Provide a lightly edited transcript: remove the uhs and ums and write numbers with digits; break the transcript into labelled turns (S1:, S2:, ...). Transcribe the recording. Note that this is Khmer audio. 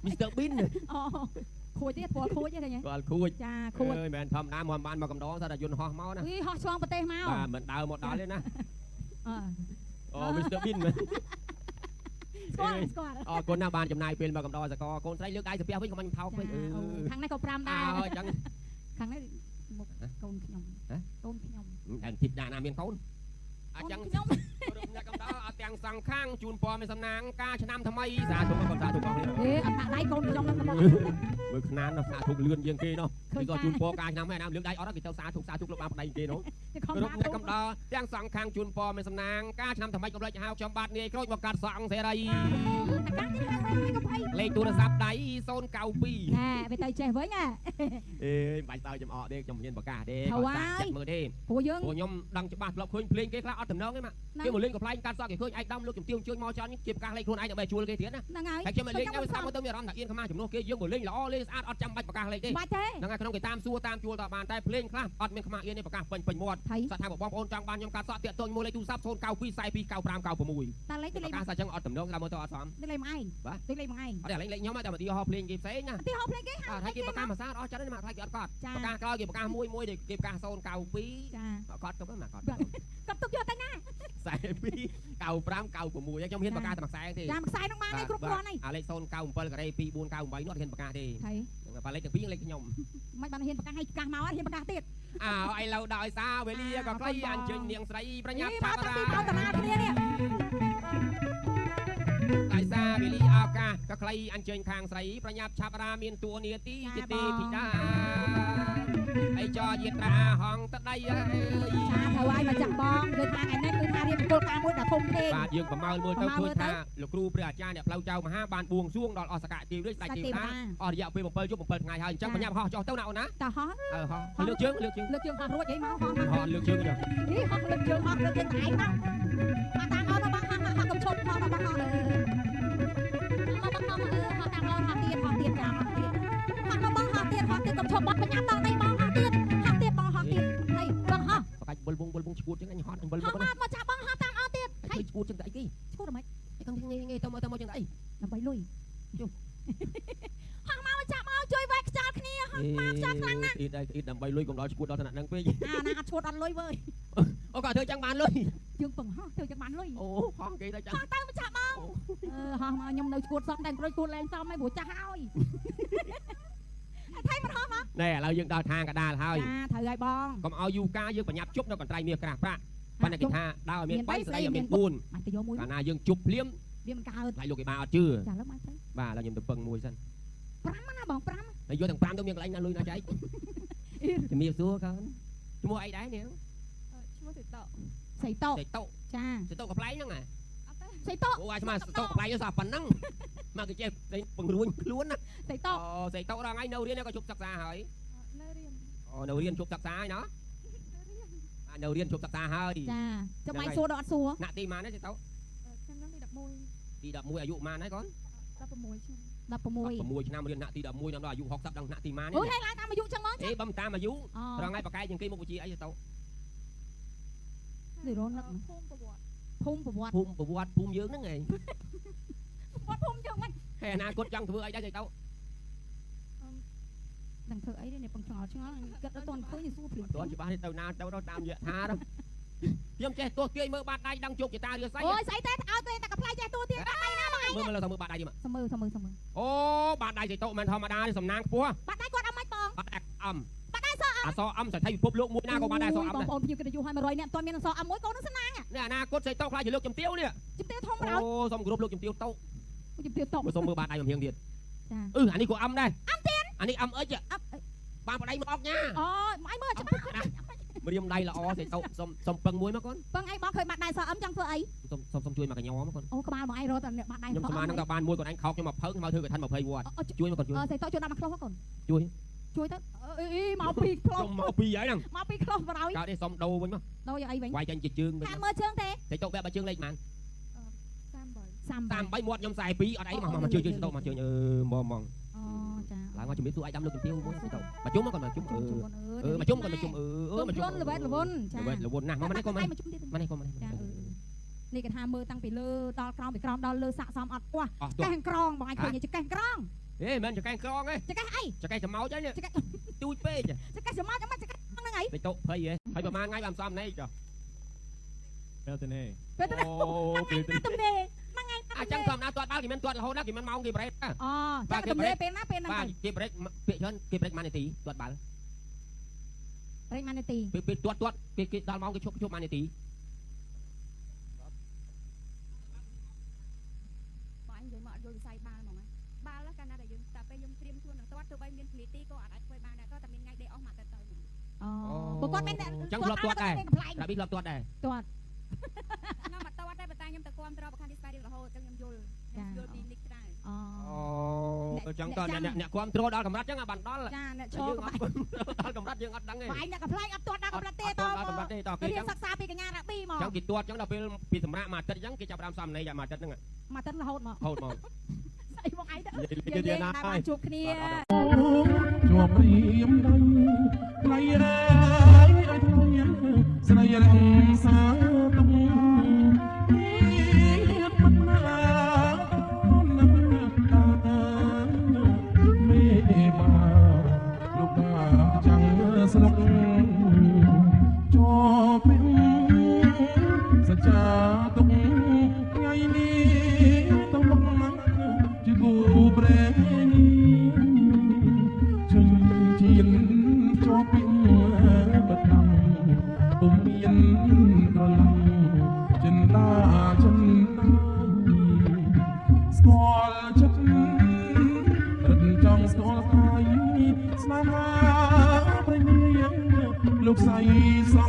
S1: Mr Bean
S2: ខូចទៀតព្រោះខូចទេឃើញ
S1: គាត់ខូច
S2: ចាខូច
S1: អើយមិនធម្មតាមកបានមកកំដរថាតែយន្តហោះមកណា
S2: ហោះឆ្លងប្រទេសមក
S1: បាទមិនដើរមកដល់ទេណា
S2: អ
S1: Mr Bean មែន
S2: ស្គាល់ស្គាល់
S1: អរគុណណាស់បានចំណាយពេលមកកំដរសកលកូនស្រីលើកដៃសាពះវិញកុំមិនថោកពេក
S2: ខាងនេះក៏5ដែរ
S1: អើចឹង
S2: ខាងនេះមុខកូនខ្ញុំកូនខ្ញុំ
S1: តែធីបដាក់ណាមានកូនអញ្ចឹង
S2: ខ្ញុំ
S1: អ្នកកំដរអត់ទាំងសងខាងជូនពរមានសំណាងការឆ្នាំថ្មីសាធុកូនសាធុកគ្នា
S2: អេអត់ដាក់ដៃកូនខ្ញុំនឹងមក
S1: មើលខ្នានសាធុលឿនជាងគេនោះគេក៏ជូនពរការឆ្នាំហើយណាលើកដៃអត់គេទៅសាធុលោកបានប្តីគេនោះ គ្រប់អ្នកកំដរទាំងសងខាងជូនពរមានសំណាងការឆ្នាំថ្មីកំឡុចហៅខ្ញុំបាទនាយក្រូចមកកាត់សងសេរីលេខទូរស័ព្ទដៃ092
S2: ណែវាទៅចេះវិញ
S1: អេបាច់ទៅចំអកទេខ្ញុំមានប្រកាសទេ
S2: គាត់ចាក់
S1: មើលទេ
S2: ព្រោះយើង
S1: ខ្ញុំដឹងច្បាស់ធ្លាប់ឃើញភ្លេងគេខ្លះអត់តំណងទេម៉ាគេមកលេងកំ pl ែងកាត់សក់គេឃើញឯកដំលោកជំទាវជួយមកចន់ជាប្រកាសលេខខ្លួនឯងដើម្បីជួលគេទៀតណា
S2: ហ្នឹងហើយ
S1: ហើយខ្ញុំមកលេងទៅសាប់មកទៅមានអារម្មណ៍ថាអៀនខ្មាស់ជំនួសគេយើងមកលេងល្អលេងស្អាតអត់ចាំបាច់ប្រកាសលេខទេ
S2: បាច់ទេ
S1: ហ្នឹងហើយក្នុងគេតាមសួរតាមជួលតបានតែភ្លេងខ្លះអត់មានខ្មាស់អៀនទេប្រកាសពេញមាត់សត្វថាបងប្អូនចង់បានខ្ញុំកាត់សក់តាក់ទងមួយលេខទូរស័ព្ទ092 42 9596
S2: តែលេខទៅលេខ
S1: ប្រកាសថាចឹងអត់តំណងដល់មើលទៅអត់សម
S2: ទៅលេខមកឯង
S1: បាទ
S2: ទៅលេខមកឯង
S1: អត់លេខខ្ញុំតែមកទីហោភ្លេងគេផ្សេងណា
S2: ទីហោភ្លេងគេ
S1: ហើយគេប្រកាសមួយសាអស់ចិត្តទេមកខ្លាចគេអត់កត់ប្រកាសក្រោយគេប្រកាសមួយគេប្រកាស092
S2: ចា
S1: កត់ទៅមកកត់
S2: កប់ទុកយកទៅណា
S1: 42 95 96ខ្ញុំហ៊ានប្រកាសតែមួយខ្សែទេ
S2: ចាំខ្សែនឹងបានឯងគ្រប់គ្រាន់ឯង
S1: អាលេខ097ការ៉េ2498នោះអត់ហ៊ានប្រកាសទេ
S2: ហើយ
S1: ប៉ាលេខទាំងពីរលេខខ្ញុំ
S2: មិនបានហ៊ានប្រកាសឲ្យប្រកាសមកហ៊ានប្រកាសទៀត
S1: អើឥឡូវដោយសារវេលាក៏ខ្លីអញ្ជើញនាងស្រីប្រញាប់ឆាប់រា
S2: តាតារាគ្នានេះ
S1: ដោយសារវេលាឱកាសក៏ខ្លីអញ្ជើញខាងស្រីប្រញាប់ឆាប់រាមានតួនាទីជាទេធីតាអីចរយាត្រាហងតដៃអើយ
S2: ចាត្រូវឲ្យមកចាក់បងគឺថាថ្ងៃនេះគឺថារៀនគោលការណ៍មួយដ៏ធំធេង
S1: បាទយើងប្រមើលមើលទៅឃើញថាលោកគ្រូព្រះអាចារ្យអ្នកផ្លូវចៅមហាបានបួងសួងដល់អស់សកលទេវរាជស្ដេចទេវតាអស់រយៈពេល7យប់7ថ្ងៃហើយអញ្ចឹងប្រញាប់ហោះចុះទៅណាអូនណា
S2: តើហោះ
S1: ហោះលើកជើងលើកជើង
S2: លើកជើងហោះរួចអីមកហោះ
S1: ហោះលើកជើងចុះ
S2: នេះហោះលើកជើងហោះលើកជើងឯងមកតាមអត់បងហោះកុំឈប់ហោះបងហោះមកបងហោះតាមអត់ហោះទៀតចាំហោះទៀតហោះមកបងហោះទៀតកុំឈប់បងប្រញាប់ដល់ដីបងហោះទៀតបងហោះទៀតហើយបងហោះ
S1: បកាច់វល់វងឈួតចឹងអញហត់អញវល់
S2: ហោះមកចាប់បងហោះតាមអត់ទៀត
S1: ហើយឈួតចឹងតែអីគេ
S2: ឈួតហ្មង
S1: ឯងងាយទៅមកចឹងតែអី
S2: ដើម្បីលុយហោះមកចាប់មកជួយវែកខ្យល់គ្នាហោះមកខ្យល់ខ្លាំងណាស់
S1: អ៊ីតដើម្បីលុយកុំដល់ឈួតដល់ថ្នាក់ហ្នឹងពេក
S2: ណាអត់ឈួតអត់លុយវើយ
S1: អូក៏ធ្វើចឹងបានលុយ
S2: យើងពឹងហោះធ្វើចឹងបានលុយ
S1: អូហោះគេទៅចឹង
S2: ហោះទៅមកចាប់បងហោះមកខ្ញុំនៅឈួតសំតែក្រួយឈួតលែងសំហើយព្រោះចាស់ហើយថៃមិនហោះមក
S1: ណែឥឡូវយើងដល់ທາງកដាលហើយ
S2: ចាត្រូវហើយបង
S1: កុំឲ្យយូរការយើងប្រញាប់ជប់នៅកន្ត្រៃមាសក្រាស់ប្រាក់ប៉ុន្តែគេថាដើរឲ្យមាន3ស្ដីឲ្យមាន4
S2: អាចទៅយកមួយ
S1: កាលណាយើងជប់ភ្លាម
S2: វាមិនកើត
S1: ខ្លាចលោកគេបានអត់ជឿ
S2: ចាលើមកទៅ
S1: បាទឥឡូវខ្ញុំទៅពឹងមួយសិន
S2: 5ណាបង5
S1: ហើយយកទាំង5ទៅមានកន្លែងណាលុយណាចែកជំរាបសួរកូនឈ្មោះអីដែរនាង
S3: ឈ្មោះសេតោ
S2: សៃតោ
S1: សេតុ
S2: ចា
S1: សេតុកប្លែងហ្នឹងហ៎
S3: អត់ទេ
S2: សៃតោ
S1: អូអាស្មាសេតុកប្លែងសោះប៉ុណ្ណឹងមកគេចេះពង្រួញខ្លួនណា
S2: សៃតោ
S1: អូសេតុដល់ថ្ងៃនៅរៀនក៏ជប់សិក្សាហើយ
S3: នៅរៀន
S1: អូនៅរៀនជប់សិក្សាហើយណានៅរៀនជប់សិក្សាហើយ
S2: ចាចាំបាច់សួរដល់អត់សួរ
S1: ណាក់ទីម៉ានទេសេតុ
S3: ឆ្នាំទី11
S1: ទី11អាយុម៉ានហើយកូន
S3: 16
S2: 16
S1: 16ឆ្នាំរៀនណាក់ទី11ដល់អាយុ60ដល់ណាក់ទីម៉ាន
S2: អូយហើយឡើងតាមអាយុចឹងមក
S1: អេបំតាមអាយុ
S2: អូ
S1: ត្រង់ថ្ងៃបកាយជាងគេមុខវិជ្ជាអីទៅ
S2: នេះរននឹក
S3: ភូមិប្រវត្តិ
S2: ភូមិប្រវត្តិ
S1: ភូមិប្រវត្តិភូមិយើងហ្នឹងឯង
S2: ប្រវត្តិភូមិចឹងមិន
S1: ហើយអនាគតចង់ធ្វើអីដែរទៅ
S2: នឹងធ្វើអីទេនេះពងឆ្ងល់គិតដល់តន់ឃើញសួរភ្លាម
S1: តើច្បាស់នេះទៅណាទៅតាមយថាទៅខ្ញុំចេះទោះទាយមើលបាតដៃដឹងជោគជតារាសី
S2: អូយស្អីទេឲ្យតែកផ្លែចេះតួទៀតបាត់ដៃណាបងឯង
S1: មើលទៅមើលបាតដៃមក
S2: មើលមើល
S1: អូបាតដៃទៅតមិនធម្មតាទេសំណាងខ្ពស់
S2: បាត់ដៃគាត់អត់មិនបង
S1: បាតដៃអំ
S2: បាត់ដៃសអ
S1: អសអំសថៃពិភពលោកមួយណាក៏បាតដៃសអំ
S2: បង
S1: ដែរ
S2: ប្អូនភ្ញៀវកិត្តិយសឲ្យ100នាក់អត់មានសអមួយកូននឹងស្នាង
S1: នេះអនាគតសេតខ្លាចជាលោកជំទាវនេះ
S2: ជំទាវធំ
S1: អូ
S2: ដល់
S1: សុំគ្រប់លោកជំទាវតោ
S2: ជំទាវតប
S1: មើលសុំមើលបាតដៃមករៀងទៀត
S2: ចា
S1: អានេះក៏អំដែរអំទៀតអានេះអំអិច
S2: អត់
S1: បានបាតដៃមកអកញ៉ា
S2: អូមកមើលចាំ
S1: ម្រាមដៃល្អសេតសុំពឹងមួយមកកូន
S2: ពឹងអីបងឃើញបាត់ដៃសអឹមចង់ធ្វើអី
S1: សុំជួយមកកញ្ញមកកូន
S2: អូក្បាលបងឯងរត់តែបាត់ដៃ
S1: ខ្ញុំស្មាននឹងដល់បានមួយកូនឯងខោកខ្ញុំមកភើមកធ្វើកឋិន20វត្តជួយមកកូនជួយ
S2: សេតជួយដាក់មកខ្លោះកូន
S1: ជួយ
S2: ជួយទៅអីមកពីខ្លោះ
S1: ខ្ញុំមកពីហើយហ្នឹង
S2: មកពីខ្លោះបរោយ
S1: កើតទេសុំដូរវិញមក
S2: ដូរយកអីវិញ
S1: វាយចាញ់ជាជើងវិញ
S2: តាមមើលជើងទេ
S1: សេតបែបបើជើងលេខប៉ុន្មាន
S3: 38
S1: តាម3មាត់ខ្ញុំ42អត់អីមកជួយទៅមកជួយមក
S2: អូចា
S1: ឡើងមកជំរាបសួរឯកតាមលោកជំទាវមួយទៅមកជុំមកគាត់មកជុំមកជុំគាត់មកជុំមកជុំ
S2: មកជុំលវេតលវុនចា
S1: លវុនណាស់មកនេះគាត់មក
S2: មកជុំទៀត
S1: មកនេះគាត់មកនេះ
S2: ចា នេះគេថាមើលតាំងពីលើដល់ក្រោមពីក្រោមដល់លើសាក់សមអត់ពោះកែងក្រងបងអញឃើញចកេះក្រង
S1: ហេមិនចកេះក្រងទេ
S2: ចកេះអី
S1: ចកេះចំោចហ្នឹង
S2: ចកេះ
S1: ទូចពេក
S2: ចកេះសមោចអត់ចកេះហ្នឹងអី
S1: ទៅតុភ័យហ៎ហើយប្រហែលថ្ងៃបានសំនេះចុះពេលទៅនេះ
S2: ពេលទៅ
S1: អូពេលទៅ
S2: ទំនេរហ្នឹងឯង
S1: អញ្ចឹងធម្មតាទាត់បាល់គេមិនទាត់រហូតណាគេមិនម៉ោងគេប្រេក
S2: អូចាំទំនេរពេលណាពេលហ្នឹង
S1: បាទគេប្រេកពាក្យច្រើនគេប្រេក1នាទីទាត់បាល់
S2: ប្រេក1នាទី
S1: ពេលទាត់គេដល់ម៉ោងគេឈប់1នាទី
S3: បងអញនិយាយមកអត់យល់វិស័យបាល់ហ្មងបាល់កាលណាដែលយើងតែពេលយើងត្រៀមខ្លួននឹងទាត់ទោះបីមាននីតិក៏អាចធ្វើបានដែរក៏តែមានថ្ងៃដេកអស់មកទៅអូ
S2: ព្រោះគាត់មាន
S1: ចឹងធ្លាប់ទាត់ដែរដាប៊ីធ្លាប់ទាត់ដែរ
S2: ទាត់
S3: ខ្ញុំមកទាត់ដែរប៉ុន្តែខ្ញុំទៅគ្រប់ត្របខាងទីស្វាយរៀងរហូតចឹងខ្ញុំយល់ពីនេះក្រៅ
S1: អូចឹងតអ្នកគ្រប់គ្រងដល់កម្រិតចឹងបានដល់
S2: ចាអ្នកឈរក្បែរ
S1: ដល់កម្រិតយើងអត់ដឹងទេ
S2: បាយអ្នកកំ pl អត់ទាត់ដល់កម្រិតទេត
S1: ដល់កម្រិតទេតគេ
S2: រៀនសិក្សាពីកញ្ញារ៉ាប៊ីមក
S1: ចឹងគេទាត់ចឹងដល់ពេលពីសម្រាប់មួយអាទិត្យចឹងគេចាប់ផ្ដើមសំណេរមួយអាទិត្យហ្នឹង
S2: មកទឹករហូតមក
S1: ហូតមក
S2: ស្អីមកអីទៅយើងបានជួបគ្នា
S4: ជាប់រៀមដៃផ្លៃរ៉ាយឲ្យថ្លៃស្រីរំសាទុំមិនណានំតាមេបាលោកបាចាំងស្រុកជាប់សច្ចាទុំថ្ងៃនេះទៅមកមកជាគូប្រេងជាជាប់ពីបតំពុំមានក្រឡំចិនដាចិនដាស្គាល់ចិត្តរត់ចង់ស្គាល់កាយស្នេហាប្រញៀងលោកស្រីសង